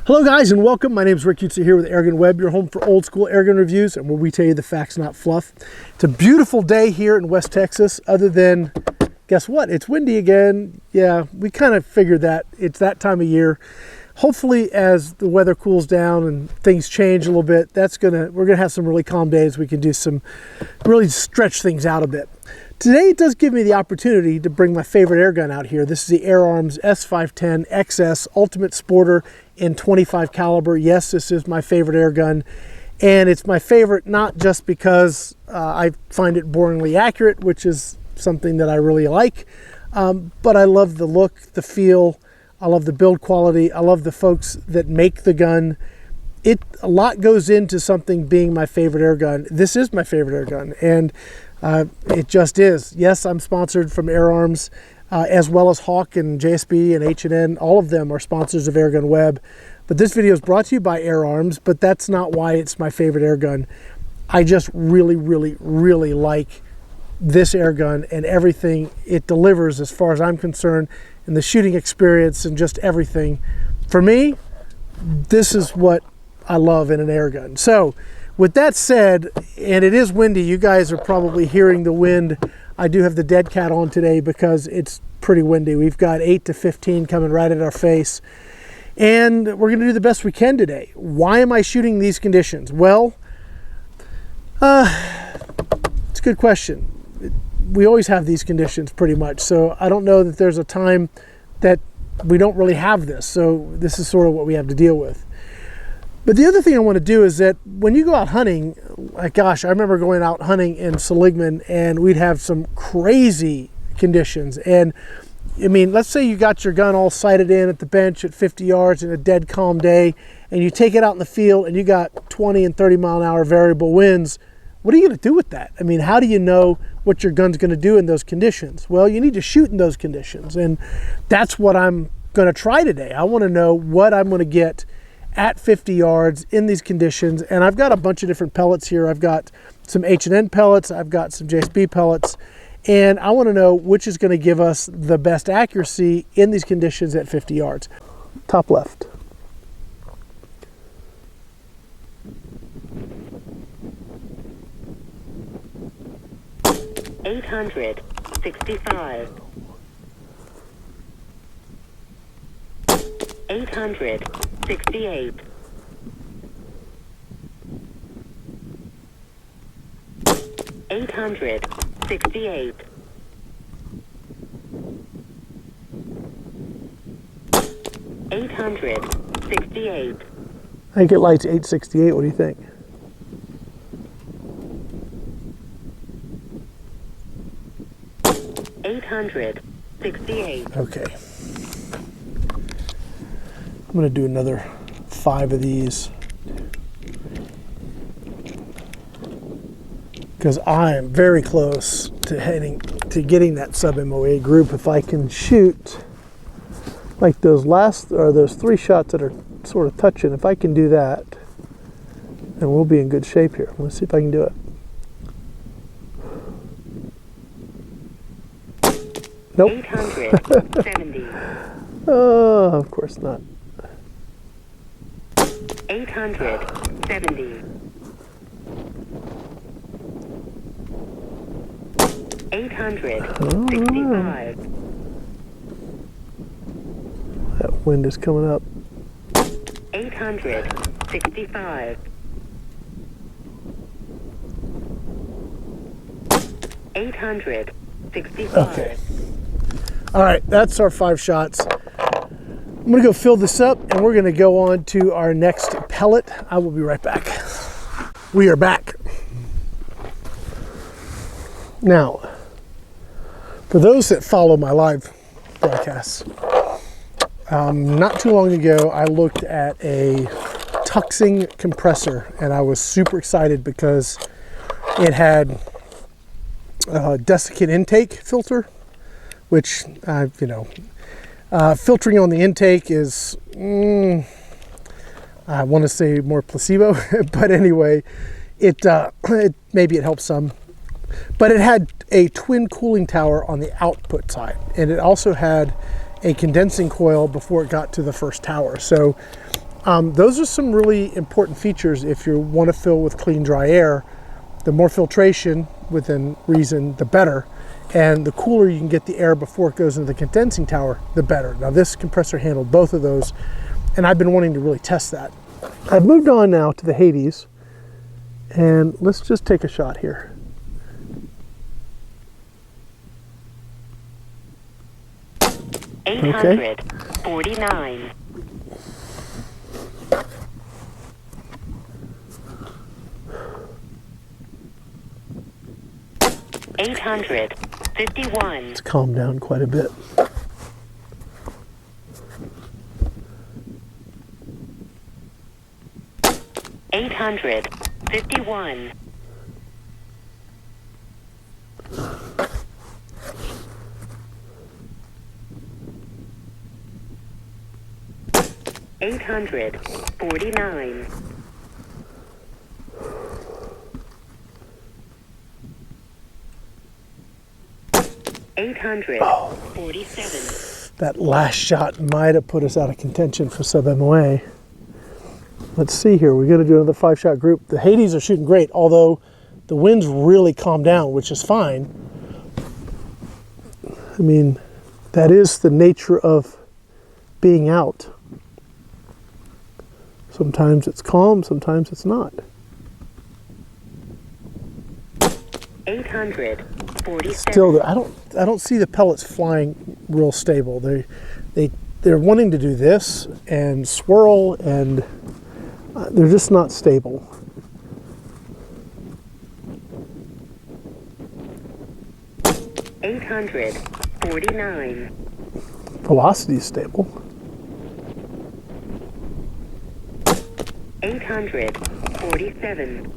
Hello guys and welcome. My name is Rick Utzer here with AirgunWeb, your home for old school airgun reviews and where we tell you the facts, not fluff. It's a beautiful day here in West Texas, other than, guess what? It's windy again. Yeah, we kind of figured that. It's that time of year. Hopefully as the weather cools down and things change a little bit, we're gonna have some really calm days. We can do really stretch things out a bit. Today it does give me the opportunity to bring my favorite air gun out here. This is the Air Arms S510XS Ultimate Sporter in 25 caliber. Yes, this is my favorite air gun, and it's my favorite not just because I find it boringly accurate, which is something that I really like, but I love the look, the feel, I love the build quality, I love the folks that make the gun. A lot goes into something being my favorite air gun. This is my favorite air gun, and it just is. Yes, I'm sponsored from Air Arms, as well as Hawk and JSB and H&N. All of them are sponsors of AirgunWeb. But this video is brought to you by Air Arms, but that's not why it's my favorite air gun. I just really, really, really like this air gun and everything it delivers as far as I'm concerned, and the shooting experience and just everything. For me, this is what I love in an air gun. So with that said, and it is windy, you guys are probably hearing the wind. I do have the dead cat on today because it's pretty windy. We've got 8 to 15 coming right at our face, and we're gonna do the best we can today. Why am I shooting these conditions? Well, it's a good question. We always have these conditions pretty much, so I don't know that there's a time that we don't really have this, so this is sort of what we have to deal with. But the other thing I want to do is that when you go out hunting, like gosh, I remember going out hunting in Seligman and we'd have some crazy conditions. And I mean, let's say you got your gun all sighted in at the bench at 50 yards in a dead calm day, and you take it out in the field and you got 20 and 30 mile an hour variable winds. What are you going to do with that? I mean, how do you know what your gun's going to do in those conditions? Well, you need to shoot in those conditions, and that's what I'm going to try today. I want to know what I'm going to get at 50 yards in these conditions, and I've got a bunch of different pellets here. I've got some H&N pellets, I've got some JSB pellets, and I want to know which is going to give us the best accuracy in these conditions at 50 yards. Top left. $865. $868. $868. $868. I think it lights 868. What do you think? $868. Okay. I'm going to do another 5 of these because I am very close to getting that SubMOA group. If I can shoot like those 3 shots that are sort of touching, if I can do that, then we'll be in good shape here. Let's see if I can do it. Nope. 870. Oh, of course not. 870. 865. That wind is coming up. 865. 865. Okay. All right, that's our 5 shots. I'm gonna go fill this up and we're gonna go on to our next pellet. I will be right back. We are back. Now, for those that follow my live broadcasts, not too long ago, I looked at a tuxing compressor and I was super excited because it had a desiccant intake filter, which, filtering on the intake is, I want to say more placebo, but anyway, maybe it helps some. But it had a twin cooling tower on the output side, and it also had a condensing coil before it got to the first tower. So Those are some really important features if you want to fill with clean, dry air. The more filtration within reason, the better. And the cooler you can get the air before it goes into the condensing tower, the better. Now this compressor handled both of those, and I've been wanting to really test that. I've moved on now to the Hades, and let's just take a shot here. Okay. 849. 851. It's calmed down quite a bit. 851. 849. 847. That last shot might have put us out of contention for SubMOA. Let's see here. We're going to do another 5-shot group. The Hades are shooting great, although the wind's really calmed down, which is fine. I mean, that is the nature of being out. Sometimes it's calm, sometimes it's not. 847. Still, I don't see the pellets flying real stable. They're wanting to do this and swirl, and they're just not stable. $849. Velocity is stable. 847.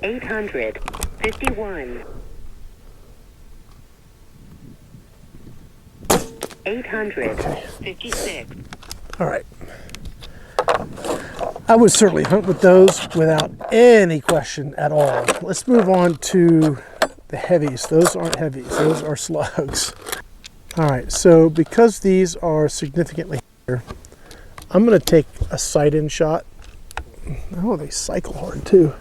851. 856. All right. I would certainly hunt with those without any question at all. Let's move on to the heavies. Those aren't heavies, those are slugs. All right, so because these are significantly heavier, I'm gonna take a sight-in shot. Oh, they cycle hard too.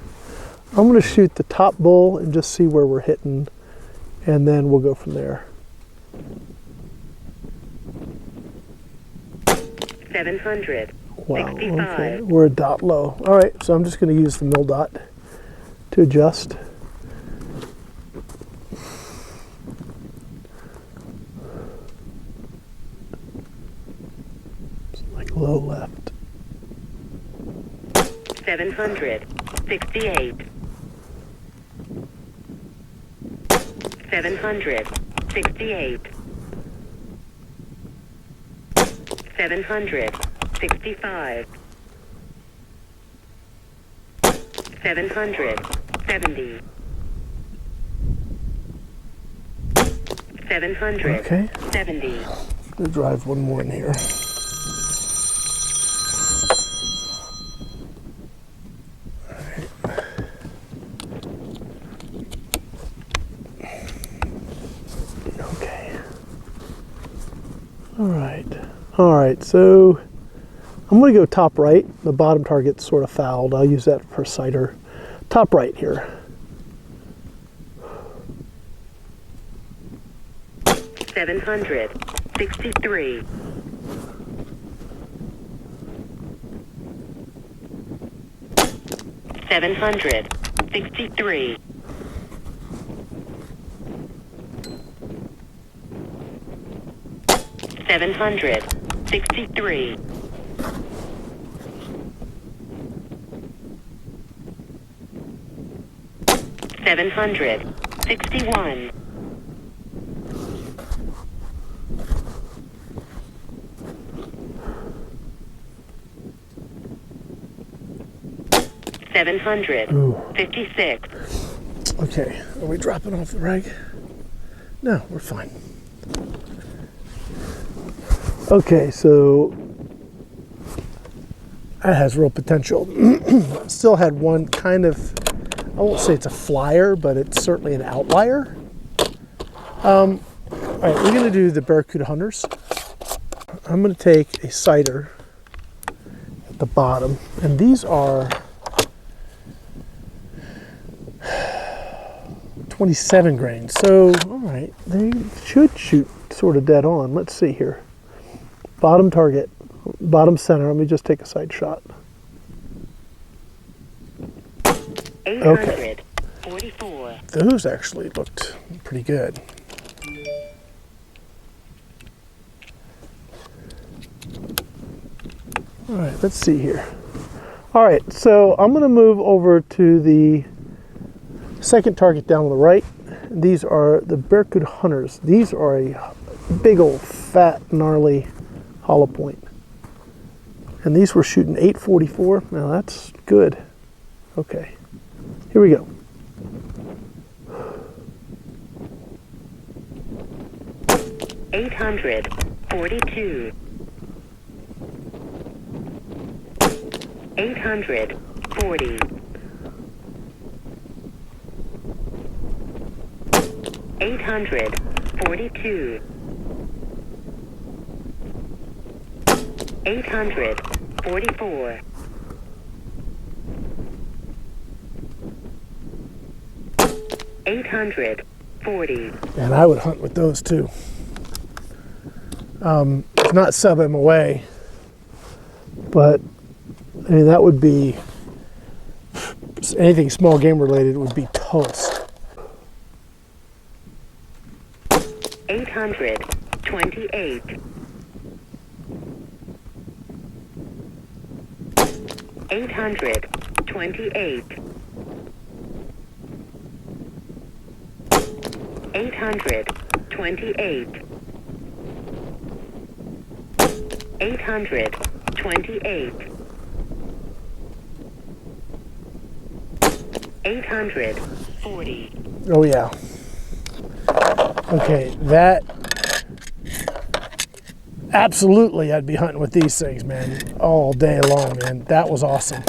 I'm gonna shoot the top bull and just see where we're hitting, and then we'll go from there. 700. Wow, 65. okay, we're a dot low. All right, so I'm just gonna use the mil dot to adjust. It's like low left. 768. 768. 765. 770. 770. Okay. 70. I'm gonna drive one more in here. All right, so I'm gonna go top right. The bottom target's sort of fouled. I'll use that for sighter. Top right here. 763. 763. 763. 761. 756. Okay, are we dropping off the rag? No, we're fine. Okay, so that has real potential. Still had one kind of, I won't say it's a flyer, but it's certainly an outlier. All right, we're gonna do the Barracuda Hunters. I'm gonna take a sighter at the bottom, and these are 27 grain. So, all right, they should shoot sort of dead on. Let's see here. Bottom target, bottom center. Let me just take a sight shot. 844. Those actually looked pretty good. All right, let's see here. All right, so I'm going to move over to the second target down on the right. These are the Barracuda Hunters. These are a big old fat gnarly hollow point. And these were shooting 844. Now that's good. Okay, here we go. $842. 840. 842. 844. 840. And I would hunt with those too. It's not SubMOA, but I mean that would be anything small game related would be toast. 828. 828. 828. 828. 840. Oh yeah. Okay, that absolutely I'd be hunting with these things, man, all day long, man. That was awesome.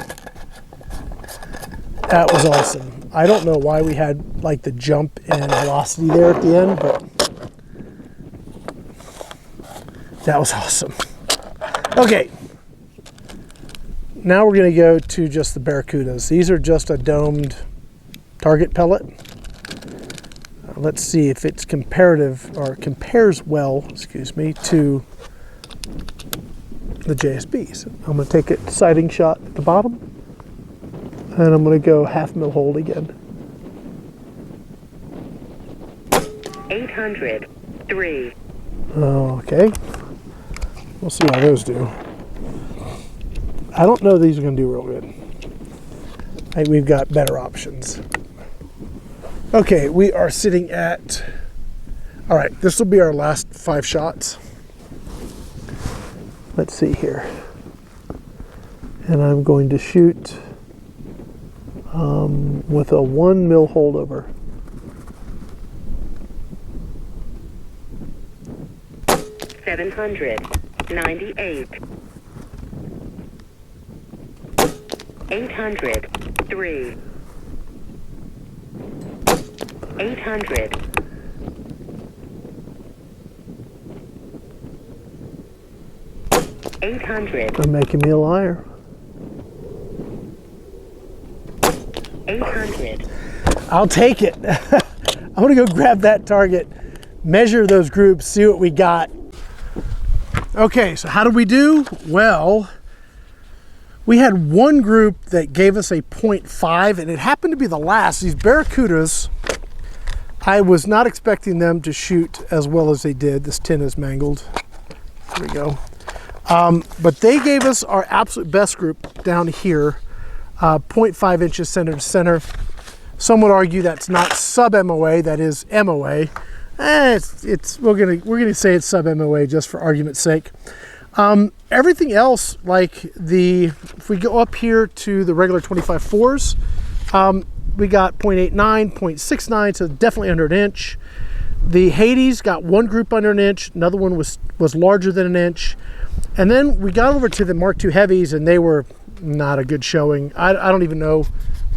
That was awesome. I don't know why we had like the jump in velocity there at the end, but that was awesome. Okay, now we're going to go to just the Barracudas. These are just a domed target pellet. Let's see if it's comparative or compares well, excuse me, to the JSBs. I'm going to take a sighting shot at the bottom, and I'm going to go 1/2 mil hold again. 803. Okay. We'll see how those do. I don't know these are going to do real good. I think we've got better options. Okay, we are sitting at, all right, this will be our last 5 shots. Let's see here. And I'm going to shoot with a 1 mil holdover. 798. 803. 800. 800. They're making me a liar. 800. I'll take it. I'm gonna go grab that target, measure those groups, see what we got. Okay, so how did we do? Well, we had one group that gave us a 0.5, and it happened to be the last. These Barracudas, I was not expecting them to shoot as well as they did. This tin is mangled. There we go. But they gave us our absolute best group down here, 0.5 inches center to center. Some would argue that's not SubMOA, that is MOA. We're gonna say it's SubMOA just for argument's sake. Everything else, like if we go up here to the regular 25-4s, we got 0.89, 0.69, so definitely under an inch. The Hades got one group under an inch, another one was larger than an inch. And then we got over to the Mark II Heavies, and they were not a good showing. I don't even know.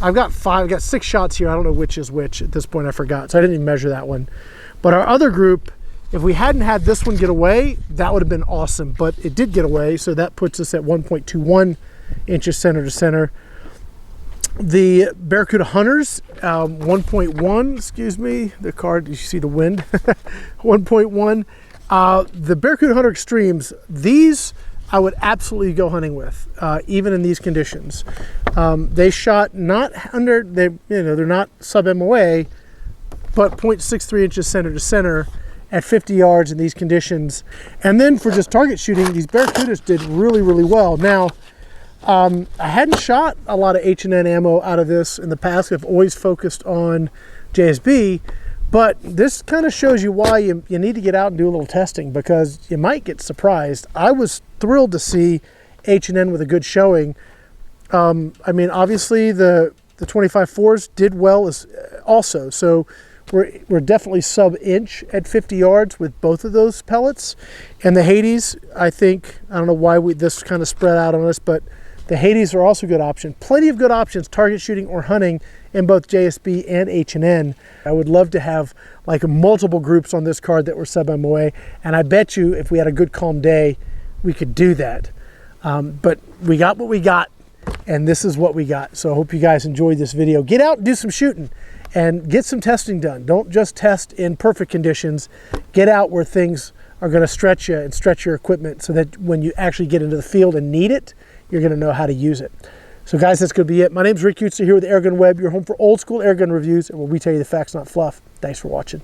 I've got 6 shots here. I don't know which is which at this point. I forgot, so I didn't even measure that one. But our other group, if we hadn't had this one get away, that would have been awesome. But it did get away, so that puts us at 1.21 inches center to center. The Barracuda Hunters, 1.1, excuse me, the card, you see the wind, 1.1. The Barracuda Hunter Extremes, these I would absolutely go hunting with, even in these conditions. They shot not under, they're not SubMOA, but 0.63 inches center to center at 50 yards in these conditions. And then for just target shooting, these Barracudas did really, really well. Now, I hadn't shot a lot of H&N ammo out of this in the past. I've always focused on JSB, but this kind of shows you why you need to get out and do a little testing, because you might get surprised. I was thrilled to see H&N with a good showing. I mean, obviously the 25-4s did well as also, so we're definitely sub-inch at 50 yards with both of those pellets. And the Hades, I think, I don't know why this kind of spread out on us, but the Hades are also a good option. Plenty of good options, target shooting or hunting, in both JSB and H&N. I would love to have like multiple groups on this card that were sub-MOA, and I bet you if we had a good calm day, we could do that. But we got what we got, and this is what we got. So I hope you guys enjoyed this video. Get out and do some shooting and get some testing done. Don't just test in perfect conditions. Get out where things are gonna stretch you and stretch your equipment so that when you actually get into the field and need it, you're gonna know how to use it. So guys, that's gonna be it. My name's Rick Utzer here with AirgunWeb, your home for old school airgun reviews, and where we tell you the facts, not fluff. Thanks for watching.